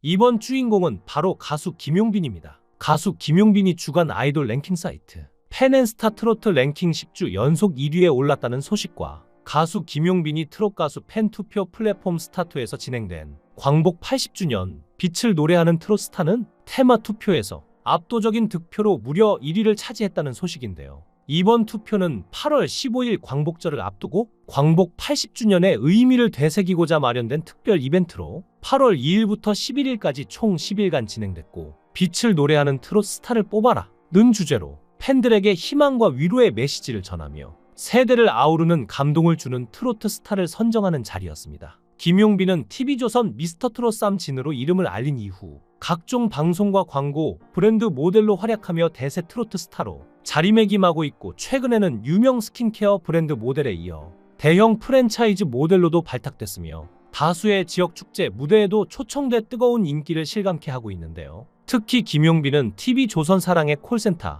이번 주인공은 바로 가수 김용빈입니다. 가수 김용빈이 주간 아이돌 랭킹 사이트 펜앤스타 트로트 랭킹 10주 연속 1위에 올랐다는 소식과 가수 김용빈이 트롯 가수 팬투표 플랫폼 스타투에서 진행된 광복 80주년 빛을 노래하는 트롯 스타는 테마 투표에서 압도적인 득표로 무려 1위를 차지했다는 소식인데요. 이번 투표는 8월 15일 광복절을 앞두고 광복 80주년의 의미를 되새기고자 마련된 특별 이벤트로 8월 2일부터 11일까지 총 10일간 진행됐고, 빛을 노래하는 트롯 스타를 뽑아라 는 주제로 팬들에게 희망과 위로의 메시지를 전하며 세대를 아우르는 감동을 주는 트로트 스타를 선정하는 자리였습니다. 김용빈은 TV조선 미스터트롯 쌈진으로 이름을 알린 이후 각종 방송과 광고, 브랜드 모델로 활약하며 대세 트로트 스타로 자리매김하고 있고, 최근에는 유명 스킨케어 브랜드 모델에 이어 대형 프랜차이즈 모델로도 발탁됐으며 다수의 지역 축제 무대에도 초청돼 뜨거운 인기를 실감케 하고 있는데요. 특히 김용빈은 TV조선 사랑의 콜센터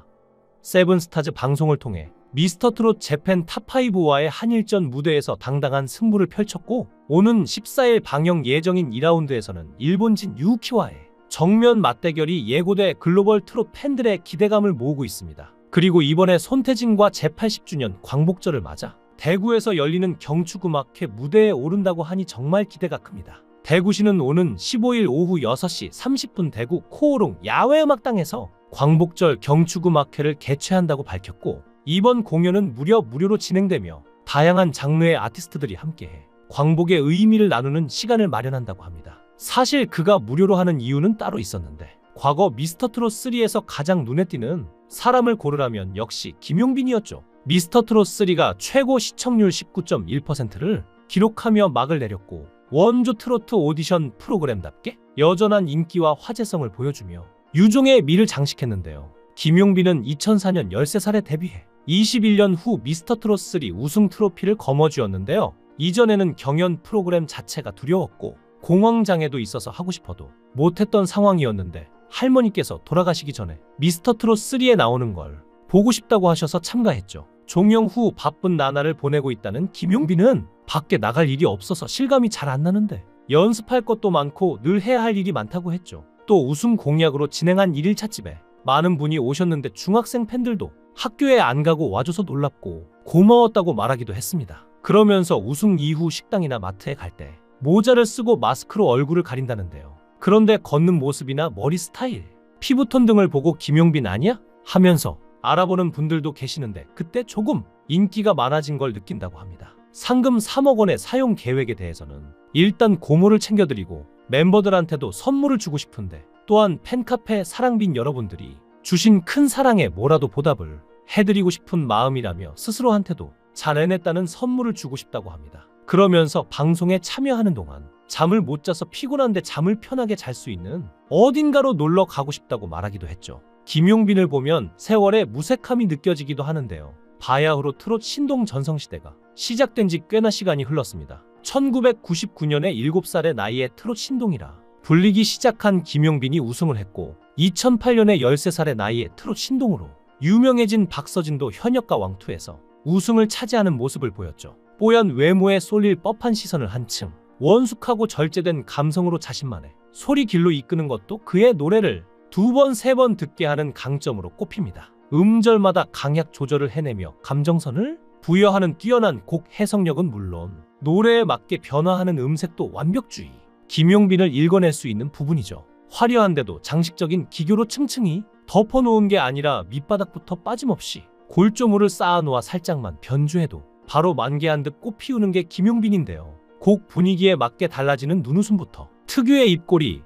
세븐스타즈 방송을 통해 미스터트롯 재팬 탑5와의 한일전 무대에서 당당한 승부를 펼쳤고, 오는 14일 방영 예정인 2라운드에서는 일본진 유키와의 정면 맞대결이 예고돼 글로벌 트롯 팬들의 기대감을 모으고 있습니다. 그리고 이번에 손태진과 제80주년 광복절을 맞아 대구에서 열리는 경축음악회 무대에 오른다고 하니 정말 기대가 큽니다. 대구시는 오는 15일 오후 6시 30분 대구 코오롱 야외음악당에서 광복절 경축음악회를 개최한다고 밝혔고, 이번 공연은 무료로 진행되며 다양한 장르의 아티스트들이 함께해 광복의 의미를 나누는 시간을 마련한다고 합니다. 사실 그가 무료로 하는 이유는 따로 있었는데, 과거 미스터트롯3에서 가장 눈에 띄는 사람을 고르라면 역시 김용빈이었죠. 미스터트롯3가 최고 시청률 19.1%를 기록하며 막을 내렸고, 원조 트로트 오디션 프로그램답게 여전한 인기와 화제성을 보여주며 유종의 미를 장식했는데요. 김용빈은 2004년 13살에 데뷔해 21년 후 미스터트롯3 우승 트로피를 거머쥐었는데요. 이전에는 경연 프로그램 자체가 두려웠고 공황장애도 있어서 하고 싶어도 못했던 상황이었는데, 할머니께서 돌아가시기 전에 미스터트롯3에 나오는 걸 보고 싶다고 하셔서 참가했죠. 종영 후 바쁜 나날을 보내고 있다는 김용빈은 밖에 나갈 일이 없어서 실감이 잘 안 나는데 연습할 것도 많고 늘 해야 할 일이 많다고 했죠. 또 우승 공약으로 진행한 1일차 집에 많은 분이 오셨는데 중학생 팬들도 학교에 안 가고 와줘서 놀랍고 고마웠다고 말하기도 했습니다. 그러면서 우승 이후 식당이나 마트에 갈 때 모자를 쓰고 마스크로 얼굴을 가린다는데요. 그런데 걷는 모습이나 머리 스타일, 피부톤 등을 보고 김용빈 아니야? 하면서 알아보는 분들도 계시는데, 그때 조금 인기가 많아진 걸 느낀다고 합니다. 상금 3억 원의 사용 계획에 대해서는 일단 고모를 챙겨드리고 멤버들한테도 선물을 주고 싶은데, 또한 팬카페 사랑빈 여러분들이 주신 큰 사랑에 뭐라도 보답을 해드리고 싶은 마음이라며 스스로한테도 잘 해냈다는 선물을 주고 싶다고 합니다. 그러면서 방송에 참여하는 동안 잠을 못 자서 피곤한데 잠을 편하게 잘 수 있는 어딘가로 놀러 가고 싶다고 말하기도 했죠. 김용빈을 보면 세월의 무색함이 느껴지기도 하는데요. 바야흐로 트롯 신동 전성시대가 시작된 지 꽤나 시간이 흘렀습니다. 1999년에 7살의 나이에 트롯 신동이라 불리기 시작한 김용빈이 우승을 했고, 2008년에 13살의 나이에 트롯 신동으로 유명해진 박서진도 현역가 왕투에서 우승을 차지하는 모습을 보였죠. 뽀얀 외모에 쏠릴 법한 시선을 한층 원숙하고 절제된 감성으로 자신만의 소리 길로 이끄는 것도 그의 노래를 2번, 3번 듣게 하는 강점으로 꼽힙니다. 음절마다 강약 조절을 해내며 감정선을 부여하는 뛰어난 곡 해석력은 물론 노래에 맞게 변화하는 음색도 완벽주의. 김용빈을 읽어낼 수 있는 부분이죠. 화려한데도 장식적인 기교로 층층이 덮어놓은 게 아니라 밑바닥부터 빠짐없이 골조물을 쌓아놓아 살짝만 변주해도 바로 만개한 듯 꽃 피우는 게 김용빈인데요. 곡 분위기에 맞게 달라지는 눈웃음부터 특유의 입꼬리,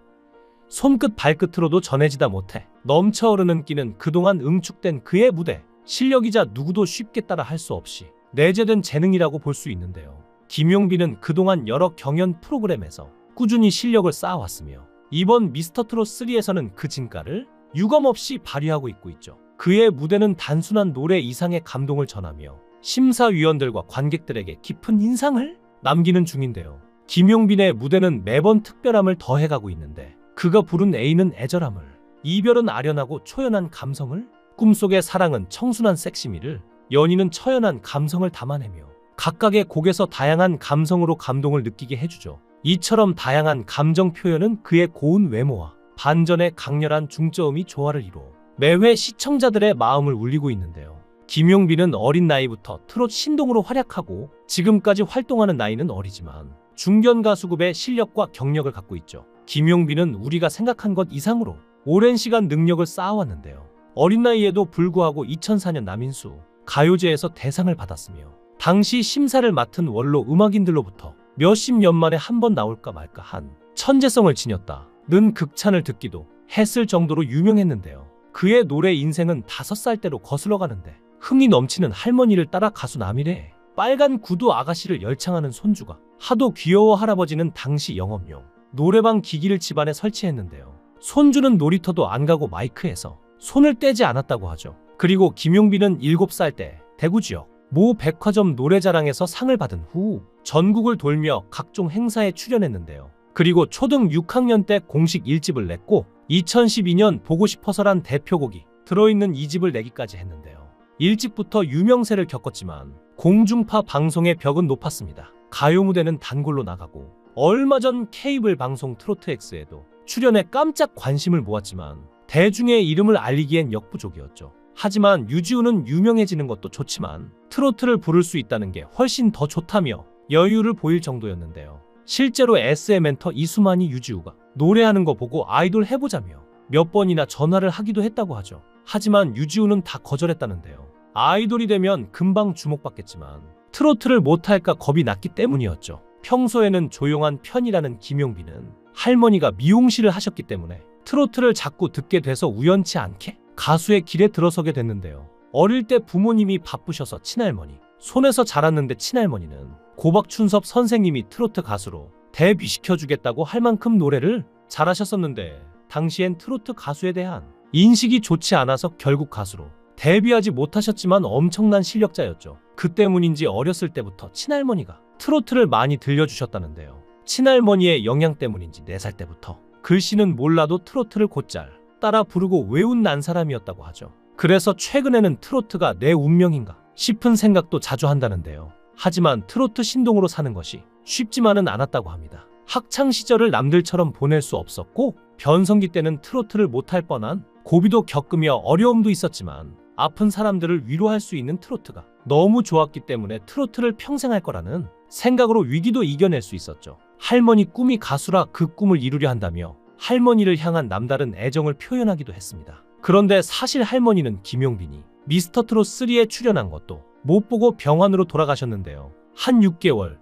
손끝 발끝으로도 전해지다 못해 넘쳐흐르는 끼는 그동안 응축된 그의 무대 실력이자 누구도 쉽게 따라 할 수 없이 내재된 재능이라고 볼 수 있는데요. 김용빈은 그동안 여러 경연 프로그램에서 꾸준히 실력을 쌓아왔으며 이번 미스터트롯3에서는 그 진가를 유감없이 발휘하고 있죠. 그의 무대는 단순한 노래 이상의 감동을 전하며 심사위원들과 관객들에게 깊은 인상을 남기는 중인데요. 김용빈의 무대는 매번 특별함을 더해가고 있는데, 그가 부른 애인은 애절함을, 이별은 아련하고 초연한 감성을, 꿈속의 사랑은 청순한 섹시미를, 연인은 처연한 감성을 담아내며 각각의 곡에서 다양한 감성으로 감동을 느끼게 해주죠. 이처럼 다양한 감정 표현은 그의 고운 외모와 반전의 강렬한 중저음이 조화를 이루어 매회 시청자들의 마음을 울리고 있는데요. 김용빈은 어린 나이부터 트롯 신동으로 활약하고 지금까지 활동하는 나이는 어리지만 중견 가수급의 실력과 경력을 갖고 있죠. 김용빈은 우리가 생각한 것 이상으로 오랜 시간 능력을 쌓아왔는데요. 어린 나이에도 불구하고 2004년 남인수 가요제에서 대상을 받았으며 당시 심사를 맡은 원로 음악인들로부터 몇십 년 만에 한 번 나올까 말까 한 천재성을 지녔다는 극찬을 듣기도 했을 정도로 유명했는데요. 그의 노래 인생은 5살 때로 거슬러 가는데 흥이 넘치는 할머니를 따라 가수 남일의 빨간 구두 아가씨를 열창하는 손주가 하도 귀여워 할아버지는 당시 영업용 노래방 기기를 집안에 설치했는데요. 손주는 놀이터도 안 가고 마이크에서 손을 떼지 않았다고 하죠. 그리고 김용빈은 7살 때 대구 지역 모 백화점 노래자랑에서 상을 받은 후 전국을 돌며 각종 행사에 출연했는데요. 그리고 초등 6학년 때 공식 1집을 냈고 2012년 보고 싶어서란 대표곡이 들어있는 2집을 내기까지 했는데요. 1집부터 유명세를 겪었지만 공중파 방송의 벽은 높았습니다. 가요 무대는 단골로 나가고 얼마 전 케이블 방송 트로트엑스에도 출연해 깜짝 관심을 모았지만 대중의 이름을 알리기엔 역부족이었죠. 하지만 유지우는 유명해지는 것도 좋지만 트로트를 부를 수 있다는 게 훨씬 더 좋다며 여유를 보일 정도였는데요. 실제로 SM 멘터 이수만이 유지우가 노래하는 거 보고 아이돌 해보자며 몇 번이나 전화를 하기도 했다고 하죠. 하지만 유지우는 다 거절했다는데요. 아이돌이 되면 금방 주목받겠지만 트로트를 못할까 겁이 났기 때문이었죠. 평소에는 조용한 편이라는 김용빈은 할머니가 미용실을 하셨기 때문에 트로트를 자꾸 듣게 돼서 우연치 않게 가수의 길에 들어서게 됐는데요. 어릴 때 부모님이 바쁘셔서 친할머니 손에서 자랐는데 친할머니는 고박춘섭 선생님이 트로트 가수로 데뷔시켜주겠다고 할 만큼 노래를 잘하셨었는데 당시엔 트로트 가수에 대한 인식이 좋지 않아서 결국 가수로 데뷔하지 못하셨지만 엄청난 실력자였죠. 그 때문인지 어렸을 때부터 친할머니가 트로트를 많이 들려주셨다는데요. 친할머니의 영향 때문인지 4살 때부터 글씨는 몰라도 트로트를 곧잘 따라 부르고 외운 난 사람이었다고 하죠. 그래서 최근에는 트로트가 내 운명인가 싶은 생각도 자주 한다는데요. 하지만 트로트 신동으로 사는 것이 쉽지만은 않았다고 합니다. 학창 시절을 남들처럼 보낼 수 없었고 변성기 때는 트로트를 못할 뻔한 고비도 겪으며 어려움도 있었지만 아픈 사람들을 위로할 수 있는 트로트가 너무 좋았기 때문에 트로트를 평생 할 거라는 생각으로 위기도 이겨낼 수 있었죠. 할머니 꿈이 가수라 그 꿈을 이루려 한다며 할머니를 향한 남다른 애정을 표현하기도 했습니다. 그런데 사실 할머니는 김용빈이 미스터트롯3에 출연한 것도 못 보고 병원으로 돌아가셨는데요. 한 6개월,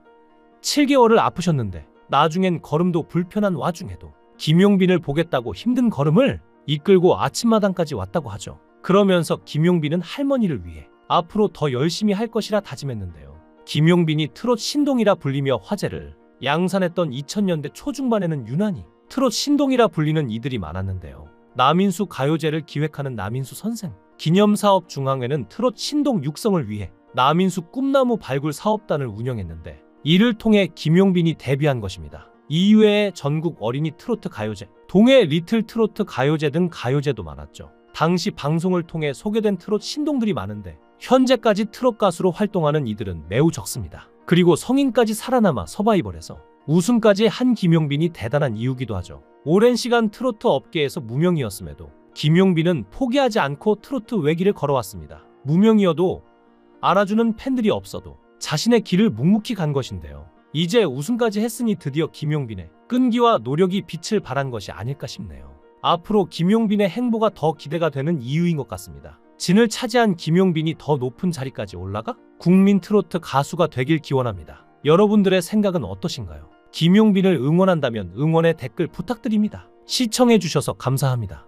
7개월을 아프셨는데 나중엔 걸음도 불편한 와중에도 김용빈을 보겠다고 힘든 걸음을 이끌고 아침마당까지 왔다고 하죠. 그러면서 김용빈은 할머니를 위해 앞으로 더 열심히 할 것이라 다짐했는데요. 김용빈이 트롯 신동이라 불리며 화제를 양산했던 2000년대 초중반에는 유난히 트롯 신동이라 불리는 이들이 많았는데요. 남인수 가요제를 기획하는 남인수 선생 기념사업 중앙회는 트롯 신동 육성을 위해 남인수 꿈나무 발굴 사업단을 운영했는데 이를 통해 김용빈이 데뷔한 것입니다. 이외에 전국 어린이 트로트 가요제, 동해 리틀 트로트 가요제 등 가요제도 많았죠. 당시 방송을 통해 소개된 트롯 신동들이 많은데 현재까지 트롯 가수로 활동하는 이들은 매우 적습니다. 그리고 성인까지 살아남아 서바이벌에서 우승까지 한 김용빈이 대단한 이유기도 하죠. 오랜 시간 트로트 업계에서 무명이었음에도 김용빈은 포기하지 않고 트로트 외길을 걸어왔습니다. 무명이어도 알아주는 팬들이 없어도 자신의 길을 묵묵히 간 것인데요. 이제 우승까지 했으니 드디어 김용빈의 끈기와 노력이 빛을 발한 것이 아닐까 싶네요. 앞으로 김용빈의 행보가 더 기대가 되는 이유인 것 같습니다. 진을 차지한 김용빈이 더 높은 자리까지 올라가 국민 트로트 가수가 되길 기원합니다. 여러분들의 생각은 어떠신가요? 김용빈을 응원한다면 응원의 댓글 부탁드립니다. 시청해주셔서 감사합니다.